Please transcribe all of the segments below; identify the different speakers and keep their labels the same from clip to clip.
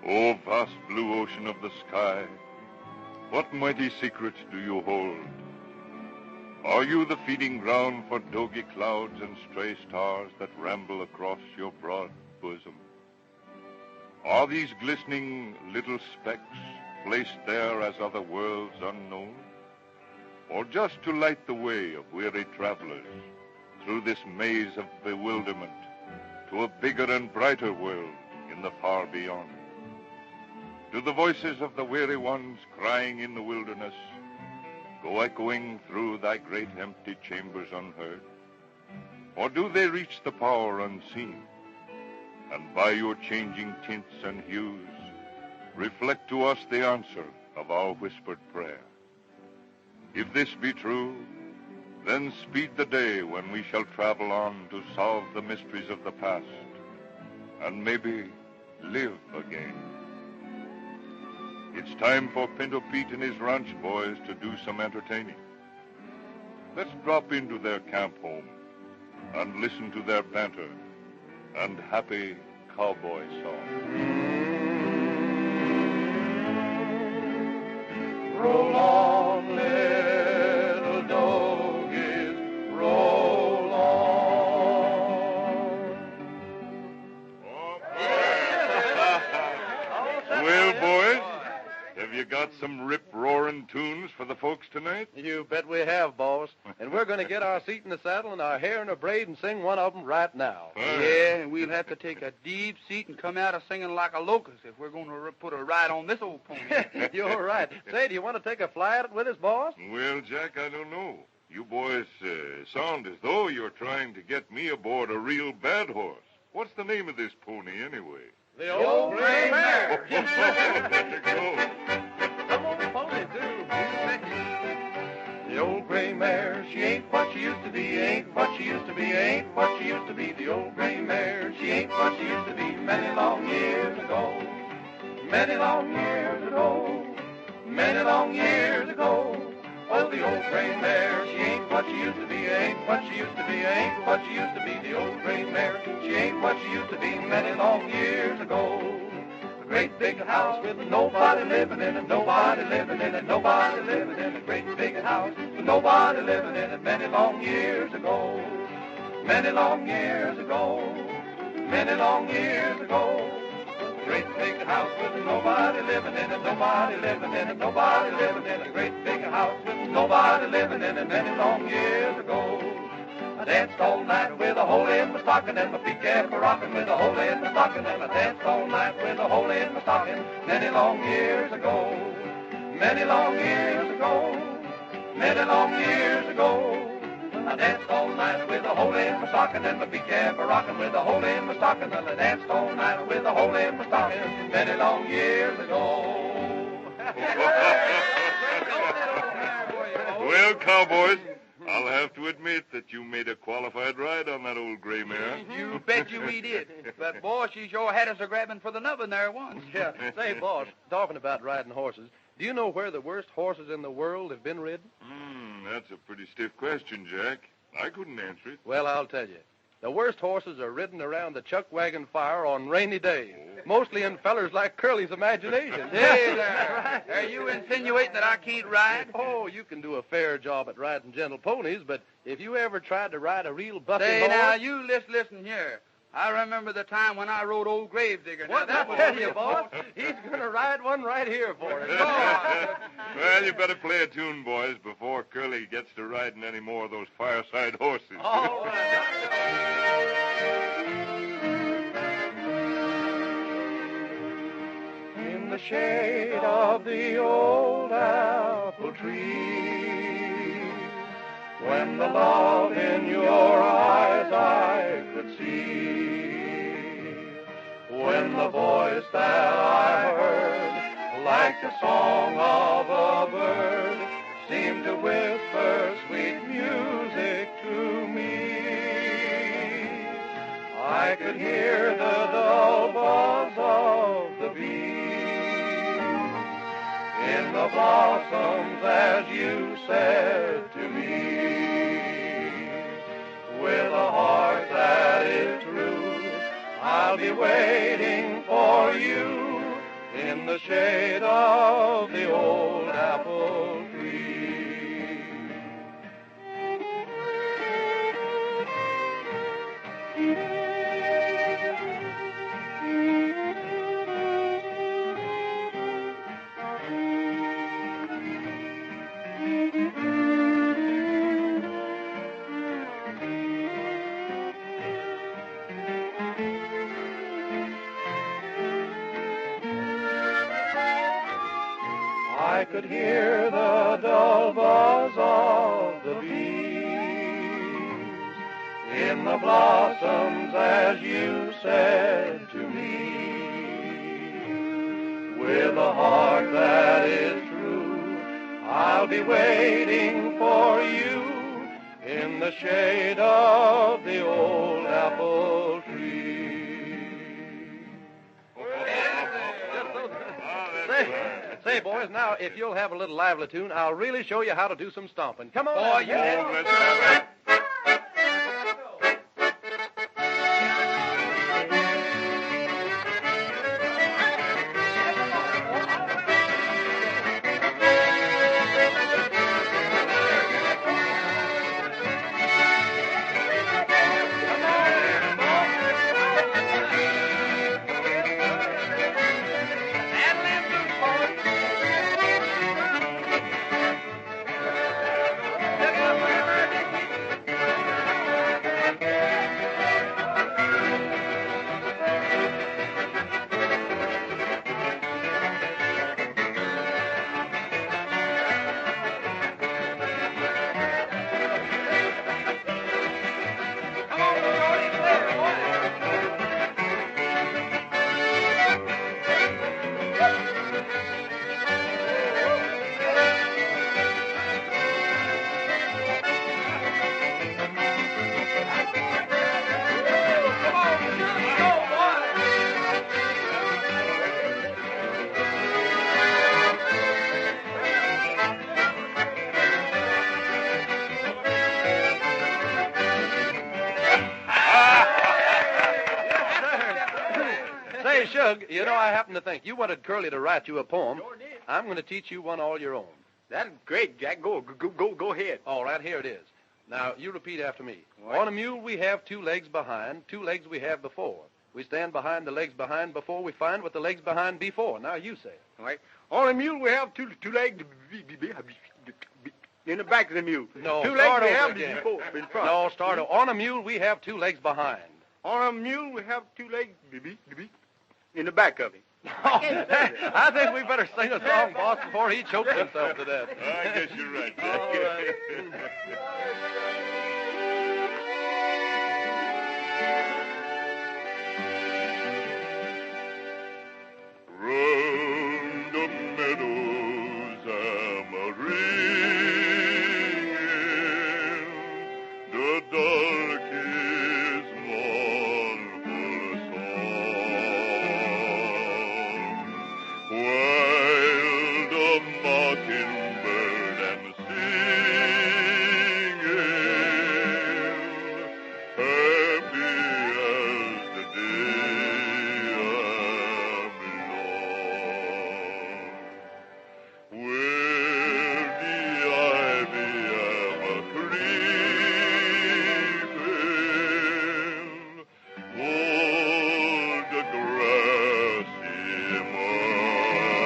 Speaker 1: O vast blue ocean of the sky, what mighty secrets do you hold? Are you the feeding ground for doggy clouds and stray stars that ramble across your broad bosom? Are these glistening little specks placed there as other worlds unknown? Or just to light the way of weary travelers through this maze of bewilderment to a bigger and brighter world in the far beyond? Do the voices of the weary ones crying in the wilderness go echoing through thy great empty chambers unheard? Or do they reach the power unseen, and by your changing tints and hues reflect to us the answer of our whispered prayer? If this be true, then speed the day when we shall travel on to solve the mysteries of the past, and maybe live again. It's time for Pinto Pete and his ranch boys to do some entertaining. Let's drop into their camp home and listen to their banter and happy cowboy song. Roll on, little doggies, roll on. Well, boys, have you got some rip-roaring tunes for the folks tonight?
Speaker 2: You bet we have, boss. And we're going to get our seat in the saddle and our hair in a braid and sing one of them right now.
Speaker 3: Yeah, and we'll have to take a deep seat and come out of singing like a locust if we're going to put a ride on this old pony.
Speaker 2: You're right. Say, do you want to take a fly at it with us, boss?
Speaker 1: Well, Jack, I don't know. You boys sound as though you're trying to get me aboard a real bad horse. What's the name of this pony, anyway?
Speaker 2: The Old Gray Mare.
Speaker 1: There you go.
Speaker 2: Some old pony, too.
Speaker 4: The old gray mare, she ain't what she used to be, ain't what she used to be, ain't what she used to be. The old gray mare, she ain't what she used to be many long years ago. Many long years ago. Many long years ago. Oh, the old gray mare, she ain't what she used to be, ain't what she used to be, ain't what she used to be. The old gray mare, she ain't what she used to be many long years ago. A great big house with nobody living in it, nobody living in it, nobody living in a great big house with nobody living in it many long years ago. Many long years ago. Many long years ago. Great big house with nobody living in it, nobody living in it, nobody living in a great big house with nobody living in it many long years ago. I danced all night with a hole in my stocking and my feet kept rocking with a hole in my stocking, and I danced all night with a hole in my stocking many long years ago. Many long years ago. Many long years ago. I danced all night with a hole in my stocking and my feet kept rocking with a hole in my stocking, and I danced all night with a hole in my stocking many long years ago.
Speaker 1: Well, cowboys, I'll have to admit that you made a qualified ride on that old gray mare.
Speaker 3: You bet you we did. But, boy, she sure had us a-grabbing for the nubbin there once.
Speaker 2: Yeah. Say, boss, talking about riding horses, do you know where the worst horses in the world have been ridden?
Speaker 1: That's a pretty stiff question, Jack. I couldn't answer it.
Speaker 2: Well, I'll tell you. The worst horses are ridden around the chuck wagon fire on rainy days, mostly in fellers like Curly's imagination.
Speaker 3: Hey there. Are you insinuating that I can't ride?
Speaker 2: Oh, you can do a fair job at riding gentle ponies, but if you ever tried to ride a real bucking
Speaker 3: Say,
Speaker 2: horse...
Speaker 3: now, you listen here. I remember the time when I rode Old Gravedigger.
Speaker 2: What
Speaker 3: Now,
Speaker 2: I tell you, boss, he's going to ride one right here for us.
Speaker 1: Well, you better play a tune, boys, before Curly gets to riding any more of those fireside horses.
Speaker 2: All right.
Speaker 4: In the shade of the old apple tree, when the love in your eyes I could see, when the voice that I heard, like the song of a bird, seemed to whisper sweet music to me, I could hear the dull buzz of the bee in the blossoms as you said to me, with a heart that is true, I'll be waiting for you in the shade of the old apple tree. I could hear the dull buzz of the bees in the blossoms as you said to me. With a heart that is true, I'll be waiting for you in the shade of the old apple tree.
Speaker 2: Say, boys, now, if you'll have a little lively tune, I'll really show you how to do some stomping. Come on.
Speaker 3: Oh, you
Speaker 1: Let's have it.
Speaker 2: Say, Shug, you know, I happen to think you wanted Curly to write you a poem. I'm going to teach you one all your own.
Speaker 3: That's great, Jack. Go ahead.
Speaker 2: All right, here it is. Now, you repeat after me.
Speaker 3: What?
Speaker 2: On a mule we have 2 legs behind, 2 legs we have before. We stand behind the legs behind before we find what the legs behind be for. Now, you say it.
Speaker 3: All right. On a mule, we have two legs in the back of the mule.
Speaker 2: No,
Speaker 3: two
Speaker 2: start
Speaker 3: legs we
Speaker 2: over
Speaker 3: have
Speaker 2: again.
Speaker 3: before, in front.
Speaker 2: No, start over. On a mule we have 2 legs behind.
Speaker 3: On a mule, we have 2 legs in the back of him.
Speaker 2: I think we better sing a song, boss, before he chokes himself to death.
Speaker 1: I guess you're right, Jack.
Speaker 2: All right.
Speaker 1: Round the meadows I'm a-ringing, the dark is mournful song, while the mockingbird am singing, happy as the day I'm long. Where the ivy am a-creeping, o'er the grassy mound,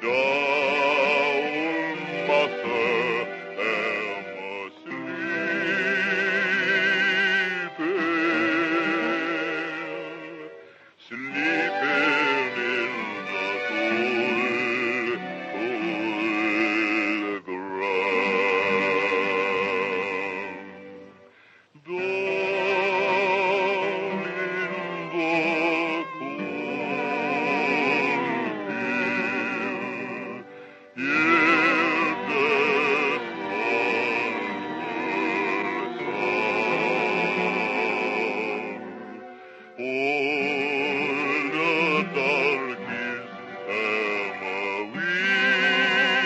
Speaker 1: down massa am a-sleeping, sleeping in the cool ground. Down in the cool field, hear the song. All the darkies am a-weeping,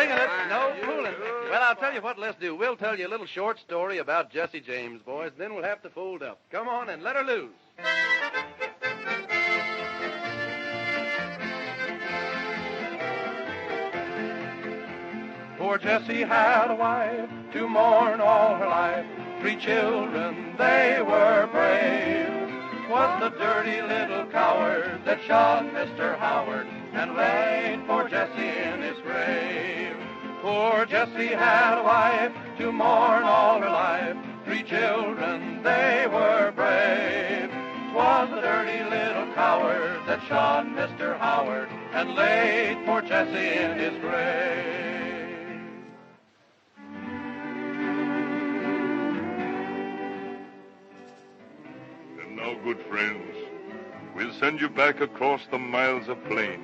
Speaker 2: singing it, no fooling. Well, I'll tell you what let's do. We'll tell you a little short story about Jesse James, boys, then we'll have to fold up. Come on and let her loose.
Speaker 4: Poor Jessie had a wife to mourn all her life. 3 children, they were brave. 'Twas the dirty little coward that shot Mr. Howard and laid poor Jessie in his grave. Poor Jessie had a wife to mourn all her life. 3 children, they were brave. 'Twas the dirty little coward that shot Mr. Howard and laid poor Jessie in his grave.
Speaker 1: Now, good friends, we'll send you back across the miles of plain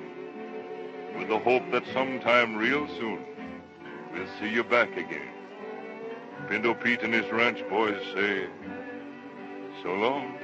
Speaker 1: with the hope that sometime real soon we'll see you back again. Pinto Pete and his ranch boys say, so long.